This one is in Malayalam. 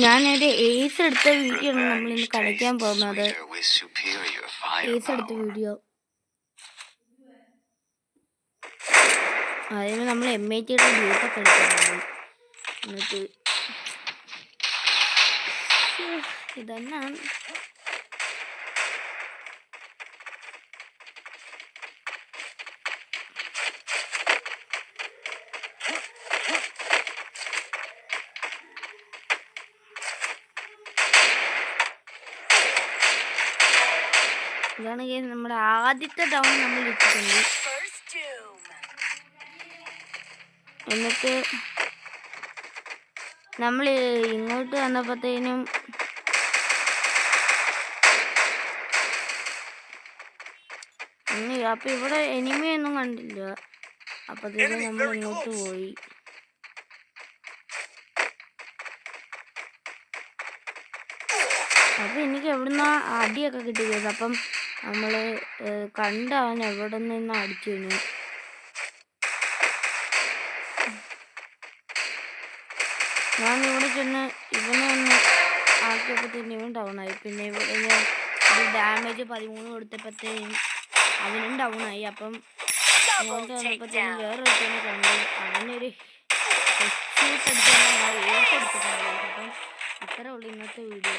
ഞാനൊരു ഏസ് എടുത്ത വീഡിയോ ആണ് നമ്മളിന്ന് കളിക്കാൻ പോകുന്നത്. ഏസ് എടുത്ത വീഡിയോ. ആദ്യമേ നമ്മൾ MITയുടെ ഗ്രൂപ്പൊക്കെ എടുക്കുന്നുണ്ട്. എന്നിട്ട് ഇതന്നാണ്. ഇതാണെങ്കിൽ നമ്മുടെ ആദ്യത്തെ ഡൗൺ നമ്മൾ ഇട്ടിട്ടുണ്ട്. എന്നിട്ട് നമ്മൾ ഇങ്ങോട്ട് വന്നപ്പോഴത്തേനും അപ്പൊ ഇവിടെ എനിമിയൊന്നും കണ്ടില്ല. അപ്പോഴത്തേനും നമ്മൾ ഇങ്ങോട്ട് പോയി. അപ്പൊ എനിക്ക് എവിടുന്ന അടിയൊക്കെ കിട്ടിയത്. അപ്പം നമ്മള് കണ്ട അവൻ എവിടെ നിന്ന് അടിച്ചു കഴിഞ്ഞു. ഞാൻ ഇവിടെ ചെന്ന് ഇവനെ ഒന്ന് ആക്കിയപ്പോഴത്തേനും ഇവൻ ഡൗണായി. പിന്നെ ഇവിടെ ഞാൻ ഒരു ഡാമേജ് 13 കൊടുത്തപ്പോഴത്തേനും അവനും ഡൗണായി. അപ്പം ഇങ്ങോട്ട് വന്നപ്പോഴത്തേനും വേറൊരുത്തനെ കണ്ടു. അവനൊരു ഹെഡ്ഷൂട്ട് അടിച്ചിട്ടുണ്ടായിരുന്നു. അപ്പം ഇത്രേ ഉള്ളൂ ഇന്നത്തെ വീഡിയോ.